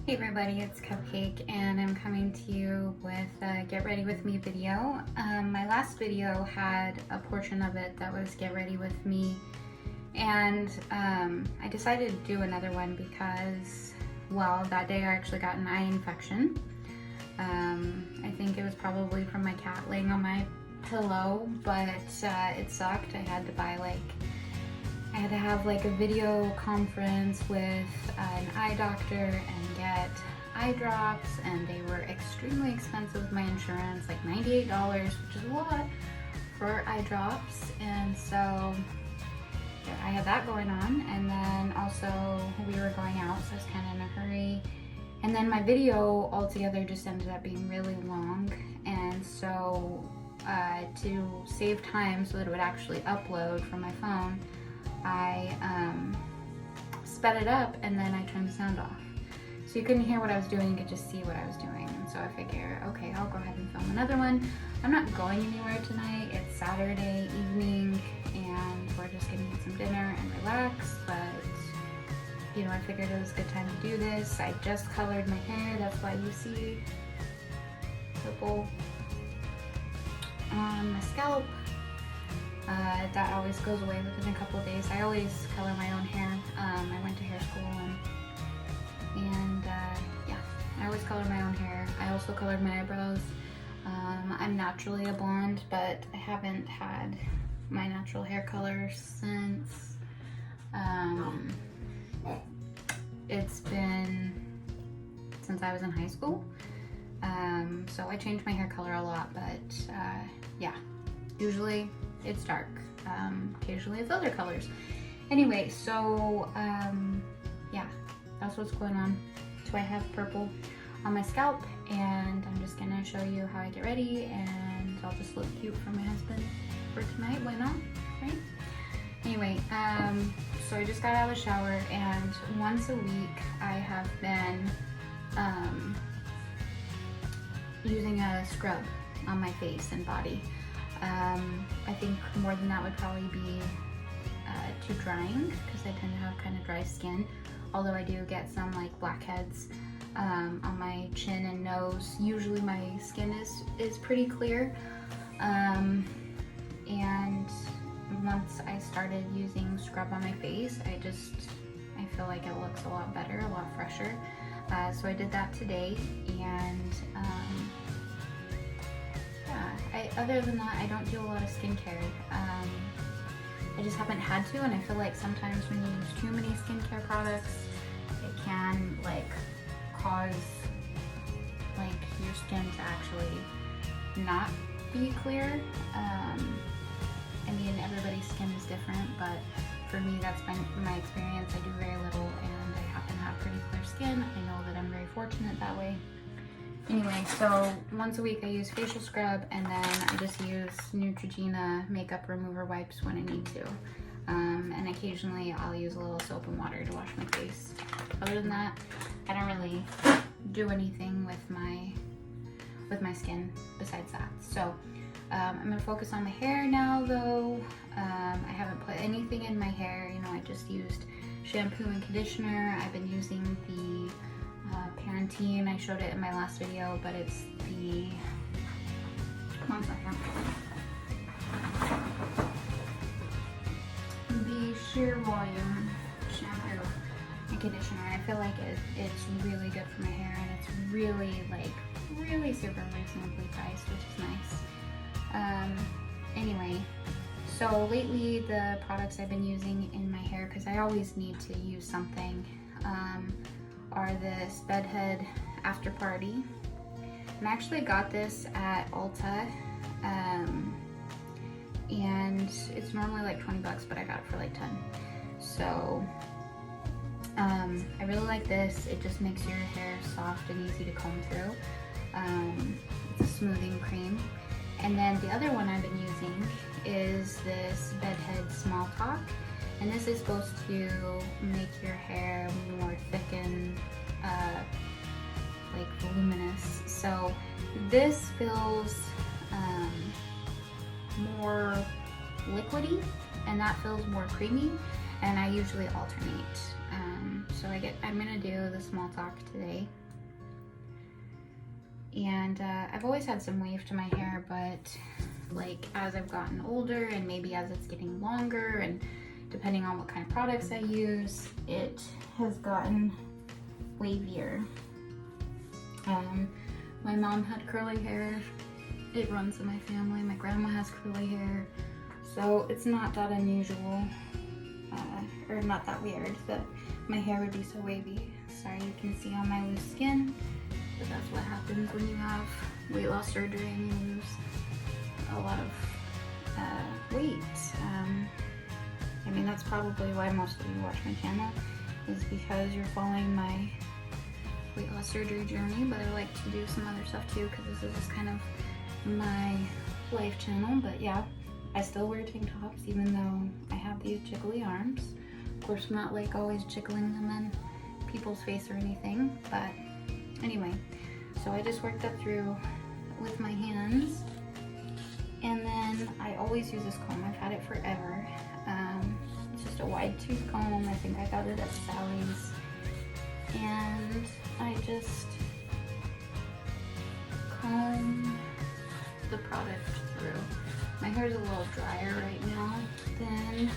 Hey everybody, it's Cupcake and I'm coming to you with a get ready with me video. My last video had a portion of it that was get ready with me, and I decided to do another one because, well, that day I actually got an eye infection. I think it was probably from my cat laying on my pillow, but it sucked. I had to have like a video conference with an eye doctor and get eye drops, and they were extremely expensive with my insurance, like $98, which is a lot for eye drops. And so yeah, I had that going on, and then also we were going out, so I was kind of in a hurry. And then my video altogether just ended up being really long, and so to save time so that it would actually upload from my phone, I sped it up and then I turned the sound off. So you couldn't hear what I was doing, you could just see what I was doing. And so I figure, okay, I'll go ahead and film another one. I'm not going anywhere tonight. It's Saturday evening and we're just gonna eat some dinner and relax, but you know, I figured it was a good time to do this. I just colored my hair, that's why you see purple on my scalp. That always goes away within a couple of days. I always color my own hair. I went to hair school and yeah, I always color my own hair. I also colored my eyebrows. I'm naturally a blonde, but I haven't had my natural hair color since it's been since I was in high school. So I changed my hair color a lot, but yeah, usually it's dark. Occasionally it's other colors. Anyway, so yeah, that's what's going on. So I have purple on my scalp, and I'm just gonna show you how I get ready, and I'll just look cute for my husband for tonight. Why not, right? Anyway, so I just got out of the shower, and once a week I have been using a scrub on my face and body. I think more than that would probably be too drying, because I tend to have kind of dry skin, although I do get some like blackheads on my chin and nose. Usually my skin is pretty clear, and once I started using scrub on my face, I feel like it looks a lot better, a lot fresher. So I did that today, and other than that, I don't do a lot of skincare. I just haven't had to, and I feel like sometimes when you use too many skincare products, it can like cause like your skin to actually not be clear. I mean, everybody's skin is different, but for me, that's been my experience. I do very little, and I happen to have pretty clear skin. I know that I'm very fortunate that way. Anyway, so once a week I use facial scrub, and then I just use Neutrogena makeup remover wipes when I need to. And occasionally I'll use a little soap and water to wash my face. Other than that, I don't really do anything with my skin besides that. So I'm gonna focus on the hair now though. I haven't put anything in my hair, you know, I just used shampoo and conditioner. I've been using the Pantene. I showed it in my last video, but it's the, one second, the sheer volume shampoo and conditioner. I feel like it's really good for my hair, and it's really really super reasonably priced, which is nice. Anyway, so lately the products I've been using in my hair, because I always need to use something, are this Bedhead After Party. And I actually got this at Ulta, and it's normally like 20 bucks, but I got it for like 10. So I really like this. It just makes your hair soft and easy to comb through. It's a smoothing cream. And then the other one I've been using is this Bedhead Small Talk. And this is supposed to make your hair more thick and like voluminous. So this feels more liquidy, and that feels more creamy, and I usually alternate. So I'm gonna do the small talk today. And I've always had some wave to my hair, but like as I've gotten older and maybe as it's getting longer and depending on what kind of products I use, it has gotten wavier. My mom had curly hair. It runs in my family. My grandma has curly hair. So it's not that unusual, or not that weird that my hair would be so wavy. Sorry, you can see on my loose skin, but that's what happens when you have weight loss surgery and you lose a lot of weight. I mean, that's probably why most of you watch my channel, is because you're following my weight loss surgery journey, but I like to do some other stuff too, because this is just kind of my life channel. But yeah, I still wear tank tops even though I have these jiggly arms. Of course, I'm not like always jiggling them in people's face or anything, but anyway, so I just worked that through with my hands. And then I always use this comb. I've had it forever. It's just a wide tooth comb. I think I got it at Sally's. And I just comb the product through. My hair's a little drier right now than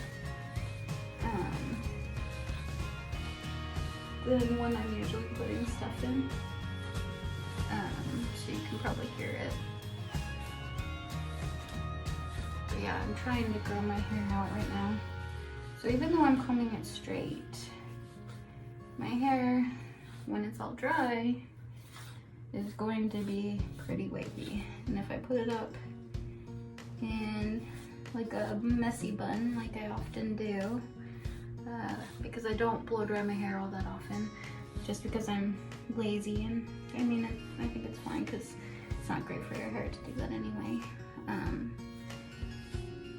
when I'm usually putting stuff in. So you can probably hear it. But yeah, I'm trying to grow my hair out right now. So even though I'm combing it straight, my hair, when it's all dry, is going to be pretty wavy. And if I put it up in like a messy bun, like I often do, because I don't blow dry my hair all that often, just because I'm lazy, and I mean, I think it's fine because it's not great for your hair to do that anyway.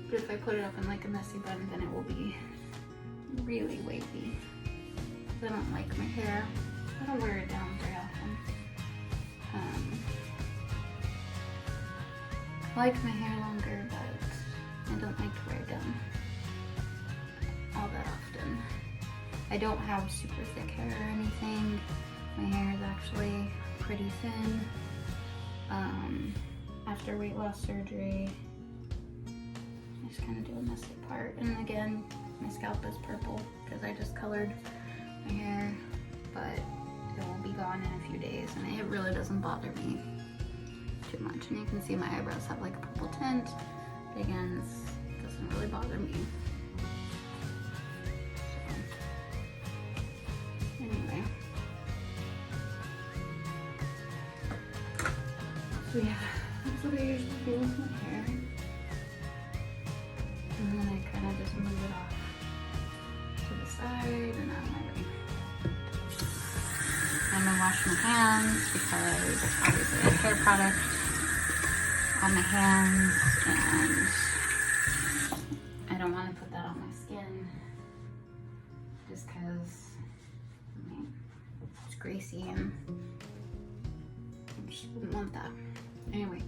But if I put it up in like a messy bun, then it will be really wavy. I don't like my hair. I don't wear it down very often. I like my hair longer, but I don't like to wear it down all that often. I don't have super thick hair or anything. My hair is actually pretty thin. After weight loss surgery, I just kind of do a messy part. And again, my scalp is purple because I just colored my hair, but it will be gone in a few days, and it really doesn't bother me too much. And you can see my eyebrows have like a purple tint, but again, it doesn't really bother me. So, anyway. So yeah, that's what I usually do with my hair. And then I kind of just move it off to the side and out of my way. I'm gonna wash my hands because obviously I have hair product on my hands and I don't want to put that on my skin just because, I mean, it's greasy and I just wouldn't want that. Anyway,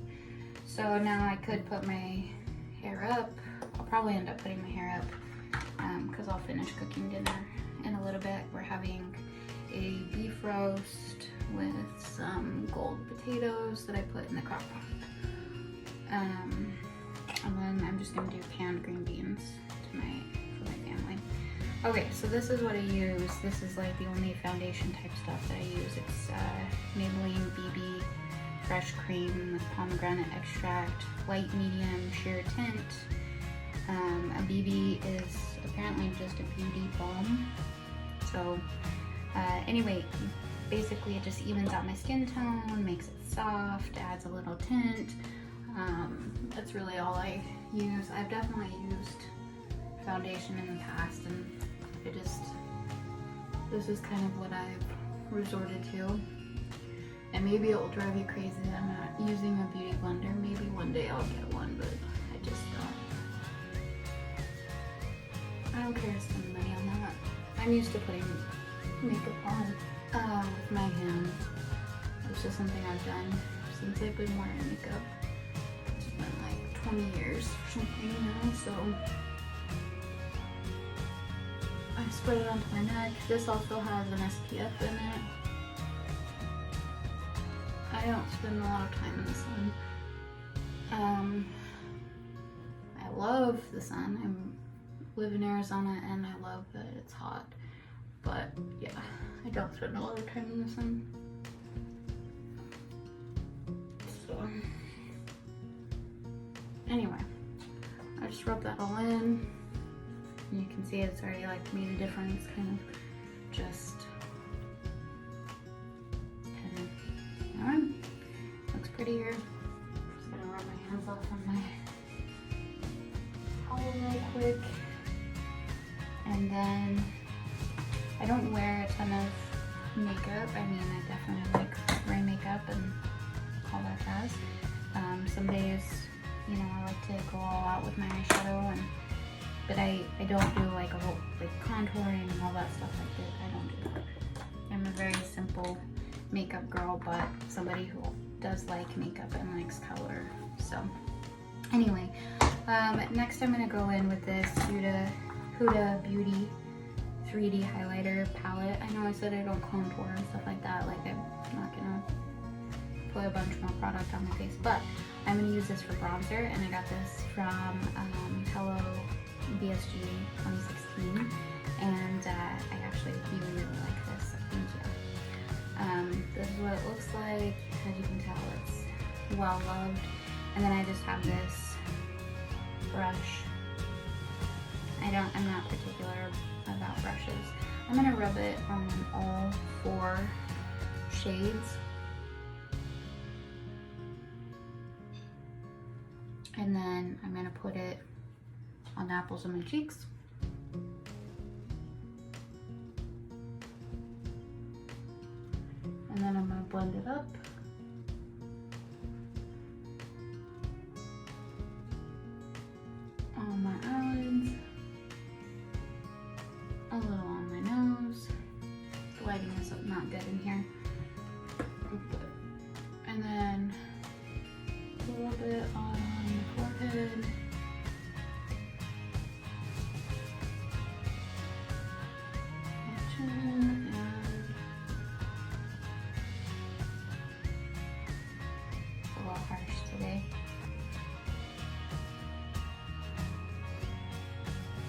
so now I could put my hair up. I'll probably end up putting my hair up because I'll finish cooking dinner in a little bit. We're having a beef roast with some gold potatoes that I put in the crock pot. And then I'm just gonna do canned green beans for my family. Okay, so this is what I use. This is like the only foundation type stuff that I use. It's Maybelline BB Fresh Cream with pomegranate extract, light medium sheer tint. A BB is apparently just a beauty balm. So anyway, basically it just evens out my skin tone, makes it soft, adds a little tint. That's really all I use. I've definitely used foundation in the past, and this is kind of what I've resorted to. And maybe it will drive you crazy that I'm not using a beauty blender. Maybe one day I'll get one, but I just don't. I don't care to spend money on that. I'm used to putting makeup on with my hands. It's just something I've done since I've been wearing makeup. It's been like 20 years or something now, so I spread it onto my neck. This also has an SPF in it. I don't spend a lot of time in the sun. I love the sun. I live in Arizona and I love that it's hot. But yeah, I don't spend a lot of time in the sun. So anyway, I just rubbed that all in. You can see it's already like made a difference, kind of just alright. Looks prettier. Just gonna rub my hands off on my towel real quick. And then I don't wear a ton of makeup. I mean, I definitely like wearing makeup and all that jazz. Some days, you know, I like to go all out with my eyeshadow, but I don't do like a whole like contouring and all that stuff like that. I don't do that. I'm a very simple makeup girl, but somebody who does like makeup and likes color. So anyway, next I'm gonna go in with this Huda Beauty 3D highlighter palette. I know I said I don't contour and stuff like that. Like, I'm not gonna put a bunch more product on my face, but I'm gonna use this for bronzer, and I got this from Hello BSG 2016, and I actually really like this. Thank you. This is what it looks like. As you can tell, it's well loved. And then I just have this brush. I'm not particular about brushes. I'm gonna rub it on all 4 shades. And then I'm gonna put it on the apples of my cheeks. And then I'm gonna blend it up. On my eyelids. A little on my nose. The lighting is not good in here. And then a little bit on the forehead. And it's a little harsh today.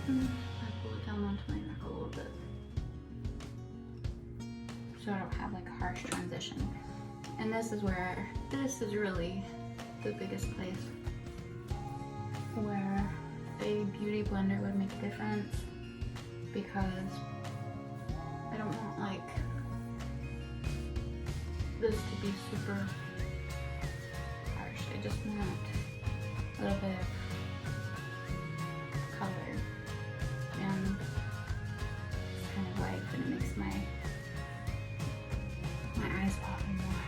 I pull it down onto my neck a little bit, so I don't have like a harsh transition. And this is really the biggest place where a beauty blender would make a difference, because I don't want like this to be super harsh. I just want a little bit of color. And it's kind of like when it makes my eyes pop more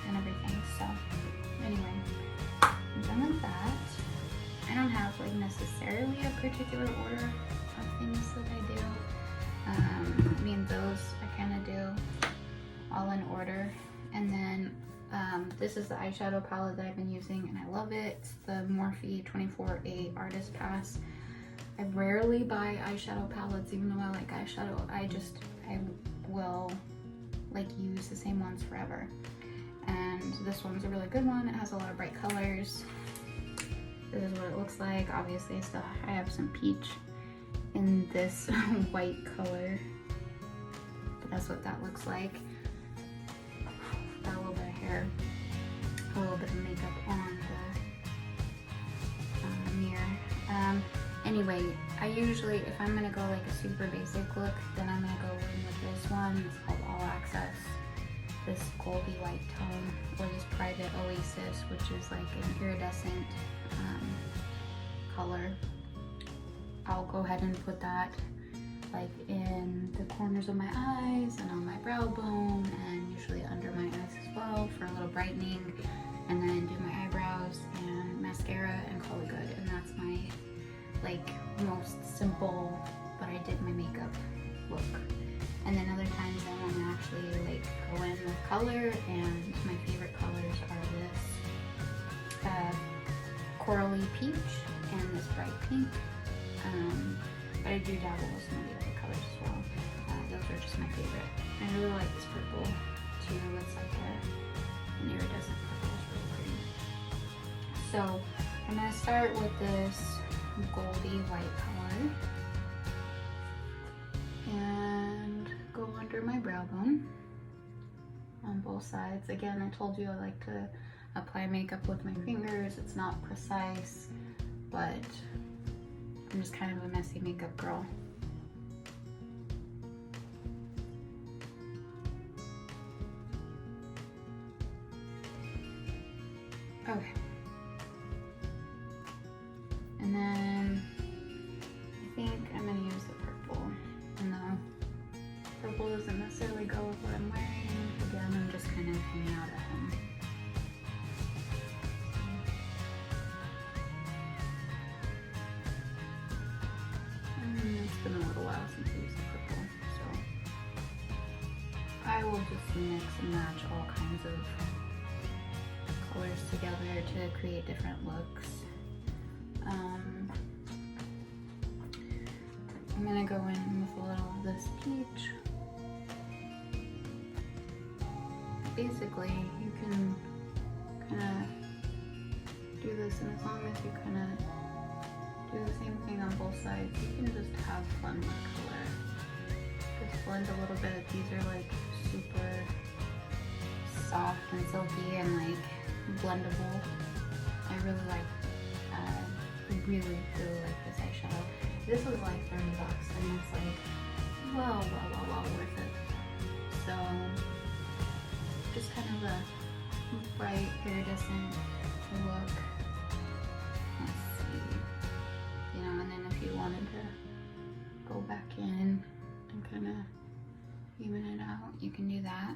and everything. So anyway, I'm done with that. I don't have like necessarily a particular order of things that I do. I mean, those I kind of do all in order. And then this is the eyeshadow palette that I've been using, and I love it. It's the Morphe 24A Artist Pass. I rarely buy eyeshadow palettes, even though I like eyeshadow. I will like use the same ones forever. And this one's a really good one. It has a lot of bright colors. This is what it looks like. Obviously, I have some peach in this white color, but that's what that looks like. Got a little bit of hair, a little bit of makeup on the mirror. Anyway, I usually, if I'm gonna go like a super basic look, then I'm gonna go in with this one. It's called All Access. This goldy white tone, or this Private Oasis, which is like an iridescent color. I'll go ahead and put that like in the corners of my eyes and on my brow bone, and usually under my eyes as well for a little brightening, and then do my eyebrows and mascara and call it good. And that's my like most simple, but I did my makeup look. And then other times I want to actually like go in with color, and my favorite colors are this corally peach and this bright pink. But I do dabble with some of the other colors are just my favorite. I really like this purple too. It's like an iridescent purple. It's really pretty. So I'm gonna start with this goldy white color and go under my brow bone on both sides. Again, I told you I like to apply makeup with my fingers. It's not precise, but I'm just kind of a messy makeup girl. Okay. And then I think I'm gonna use the purple. And the purple doesn't necessarily go with what I'm wearing. Again, I'm just kind of hanging out at home. It's been a little while since I used the purple, so I will just mix and match all kinds of colors together to create different looks. I'm gonna go in with a little of this peach. Basically, you can kind of do this, and as long as you kind of do the same thing on both sides, you can just have fun with color. Just blend a little bit. These are like super soft and silky and like blendable. I really like really like this eyeshadow. This was like $30 and it's like well worth it. So just kind of a bright iridescent look. Let's see. You know, and then if you wanted to go back in and kind of even it out, you can do that.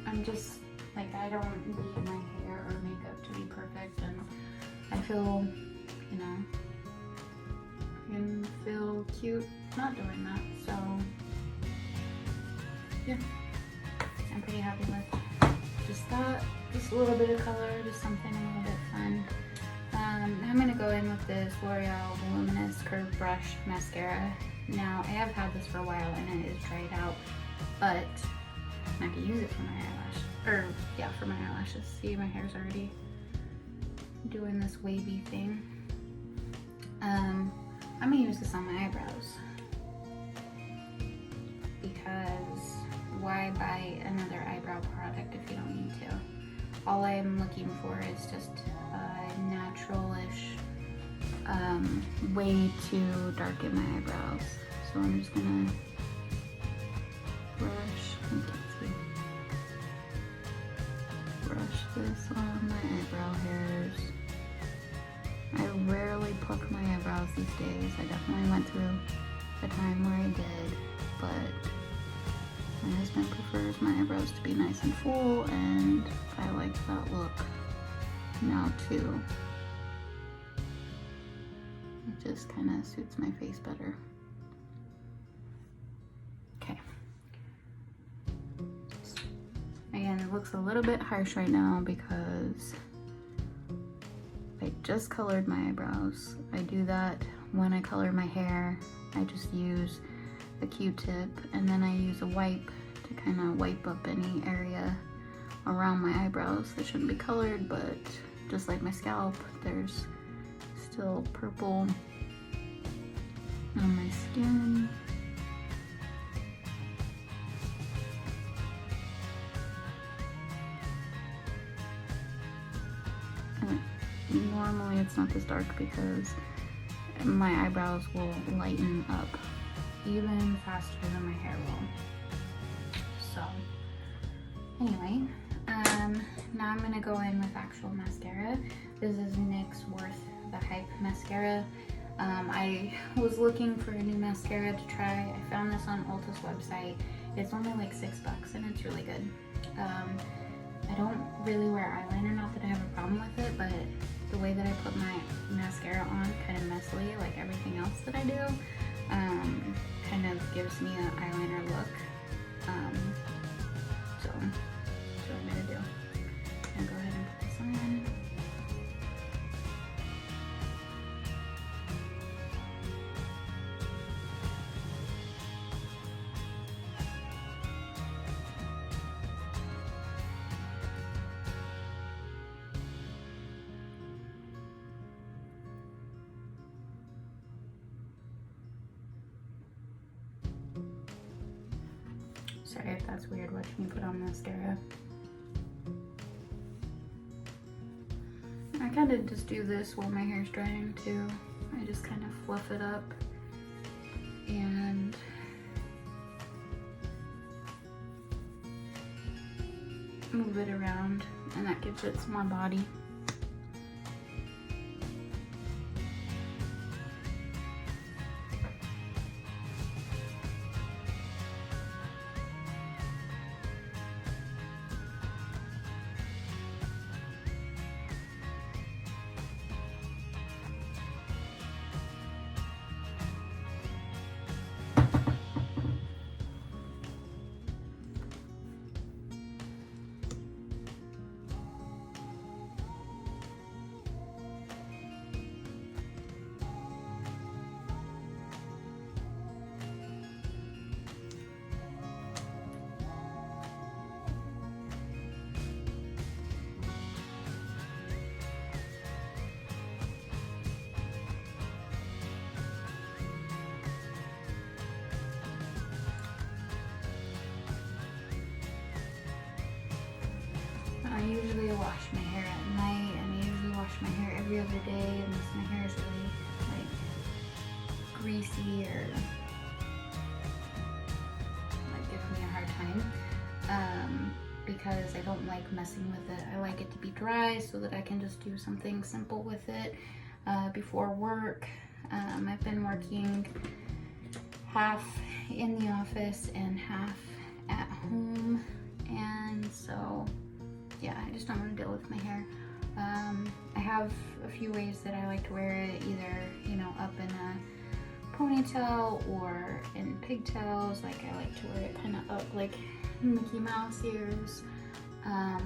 I'm just like, I don't need my hair or makeup to be perfect, and I feel, you know, I can feel cute not doing that. So yeah, I'm pretty happy with just that, just a little bit of color, just something a little bit fun. Now I'm gonna go in with this L'Oreal Voluminous Curved Brush Mascara. Now I have had this for a while and it is dried out, but I can use it for my eyelash, or yeah, for my eyelashes. See, my hair's already doing this wavy thing. I'm gonna use this on my eyebrows because why buy another eyebrow product if you don't need to? All I'm looking for is just a natural-ish way to darken my eyebrows. So I'm just gonna brush this on my eyebrow hairs. I rarely pluck my eyebrows these days. I definitely went through a time where I did, but my husband prefers my eyebrows to be nice and full, and I like that look now too. It just kind of suits my face better. Okay. Again, it looks a little bit harsh right now because I just colored my eyebrows. I do that when I color my hair. I just use a Q-tip and then I use a wipe to kind of wipe up any area around my eyebrows that shouldn't be colored, but just like my scalp, there's still purple on my skin. Normally it's not this dark because my eyebrows will lighten up even faster than my hair will. So anyway, now I'm gonna go in with actual mascara. This is NYX's Worth the Hype mascara. I was looking for a new mascara to try. I found this on Ulta's website. It's only like $6 and it's really good. I don't really wear eyeliner, not that I have a problem with it, but the way that I put my mascara on kind of messily, like everything else that I do, kind of gives me an eyeliner look. So that's what I'm gonna do. I'm gonna go ahead and put this on. Sorry if that's weird watching me put on mascara. I kind of just do this while my hair's drying too. I just kind of fluff it up and move it around, and that gives it some more body. I usually wash my hair at night, and I usually wash my hair every other day unless my hair is really like greasy or like giving me a hard time, because I don't like messing with it. I like it to be dry so that I can just do something simple with it before work. I've been working half in the office and half at home, and so yeah, I just don't want to deal with my hair. I have a few ways that I like to wear it, either, you know, up in a ponytail or in pigtails. Like, I like to wear it kind of up like Mickey Mouse ears.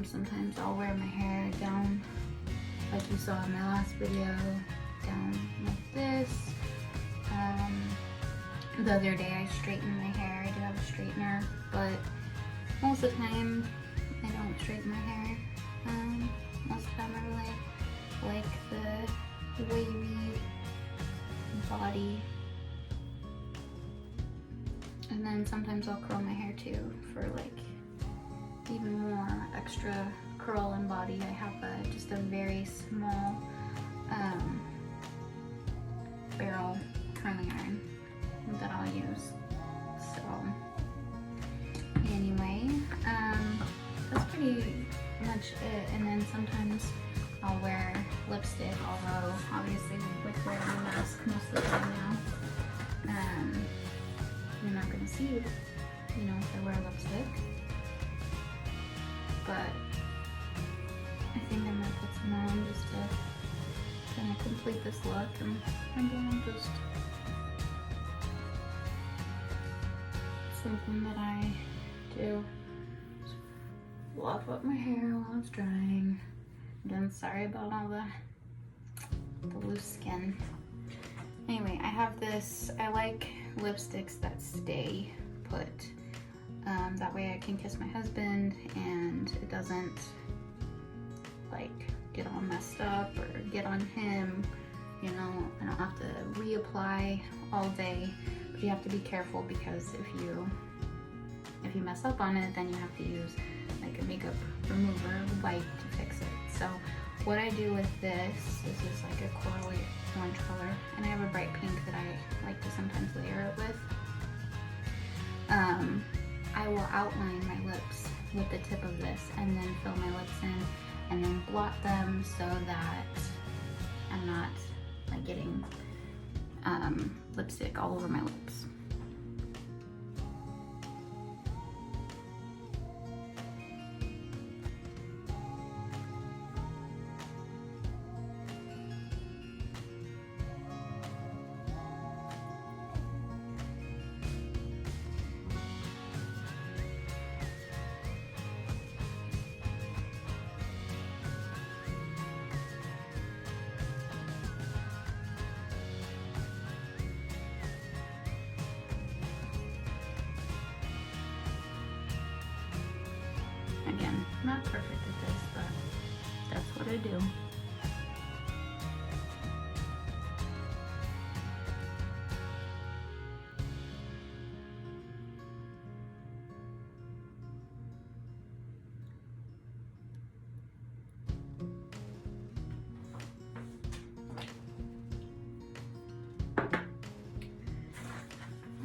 Sometimes I'll wear my hair down like you saw in my last video, down like this. The other day I straightened my hair. I do have a straightener, but most of the time I don't straighten my hair. Most of the time I really like the wavy body. And then sometimes I'll curl my hair too for like even more extra curl and body. I have just a very small barrel curling iron that I'll use. So anyway, that's pretty much it. And then sometimes I'll wear lipstick, although obviously with wearing a mask most of the time now, you're not gonna see, you know, if I wear lipstick. But I think I'm gonna put some on just to kind of complete this look, and I'm gonna just something that I do. Fluff up my hair while it's drying. And sorry about all the loose skin. Anyway, I have this, I like lipsticks that stay put. That way I can kiss my husband and it doesn't like get all messed up or get on him. You know, I don't have to reapply all day, but you have to be careful because if you mess up on it, then you have to use like a makeup remover wipe to fix it. So what I do with this is like a corally orange color, and I have a bright pink that I like to sometimes layer it with. I will outline my lips with the tip of this and then fill my lips in and then blot them so that I'm not like getting lipstick all over my lips. perfect at this, but that's what I do.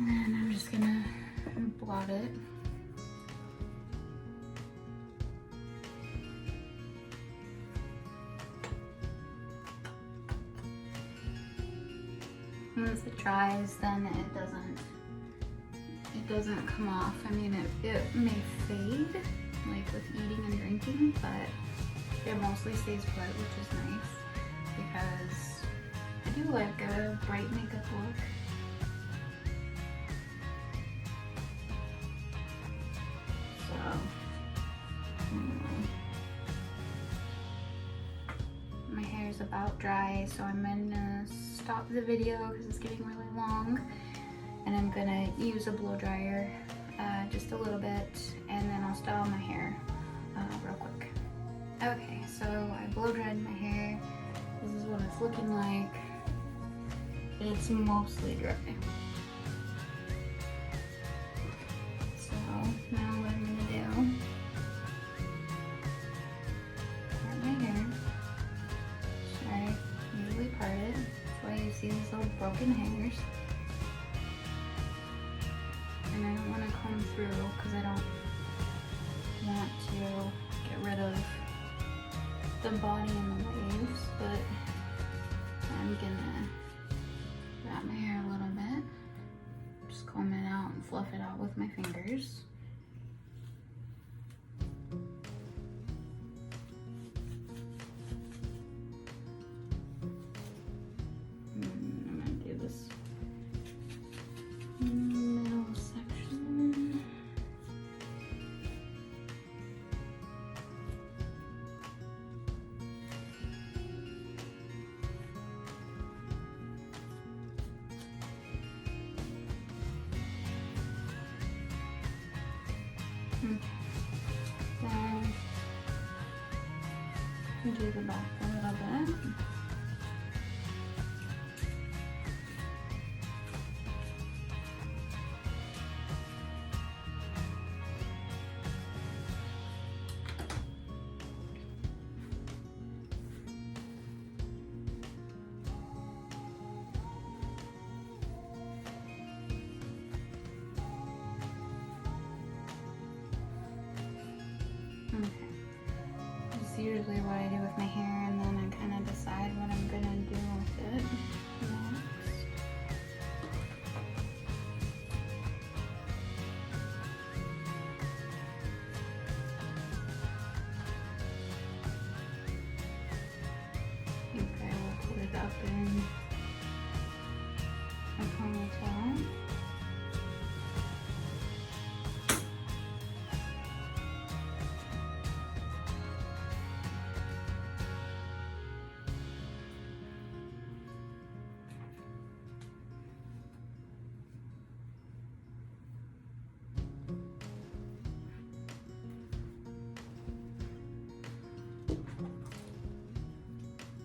And I'm just gonna blot it. Once it dries, then it doesn't come off. I mean, it may fade, like with eating and drinking, but it mostly stays put, which is nice because I do like a bright makeup look. My hair is about dry, so I'm gonna stop the video because it's getting really long, and I'm gonna use a blow dryer just a little bit, and then I'll style my hair real quick. Okay, so I blow dried my hair. This is what it's looking like. It's mostly dry. So now what I'm gonna do, part my hair. I usually part it. That's why you see these little broken hairs. And I don't want to comb through because I don't want to get rid of the body and the waves, but I'm gonna wrap my hair a little bit. Just comb it out and fluff it out with my fingers. I'm gonna do this middle section. Then do the back a little bit. Okay. That's usually what I do with my hair, and then I kind of decide what I'm gonna do with it next. I think I will put it up in a ponytail.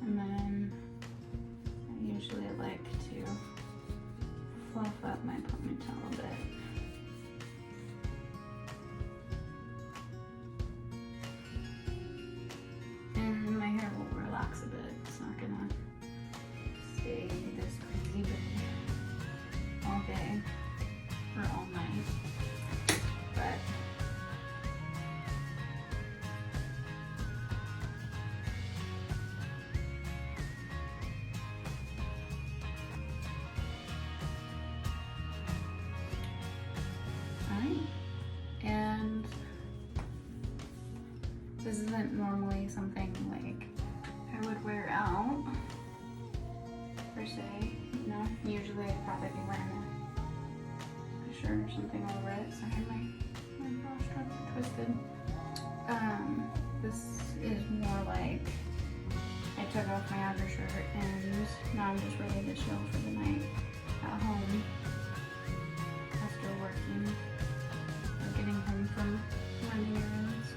And then I usually like to fluff up my ponytail a bit. And my hair will relax a bit. It's not gonna stay this crazy big all day or all night. But and this isn't normally something like I would wear out per se, you know. Usually I'd probably be wearing a shirt or something over it. Sorry, my bra straps are twisted. This is more like I took off my outer shirt and now I'm just ready to chill for the night at home after working or getting home from running errands.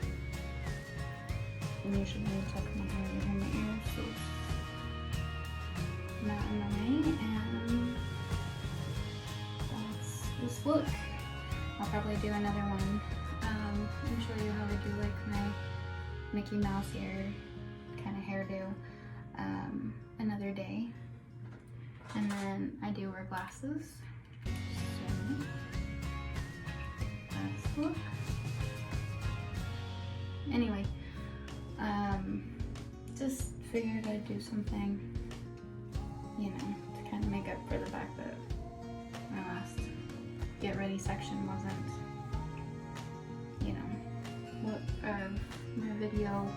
can usually tuck my hair behind my ears, so it's not in the way. And that's this look. I'll probably do another one and show you how I do like my Mickey Mouse hair kind of hairdo another day. And then I do wear glasses. So that's the look. Anyway, just figured I'd do something, you know, to kind of make up for the fact that my last get ready section wasn't, you know, what my video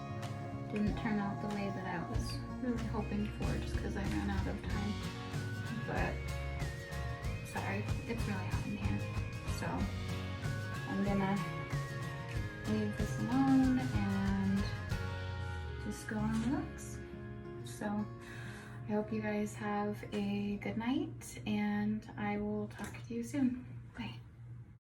didn't turn out the way that I was really hoping for, just because I ran out of time. But sorry, it's really hot in here, so I'm gonna leave this alone and just go on the looks. So I hope you guys have a good night, and I will talk to you soon.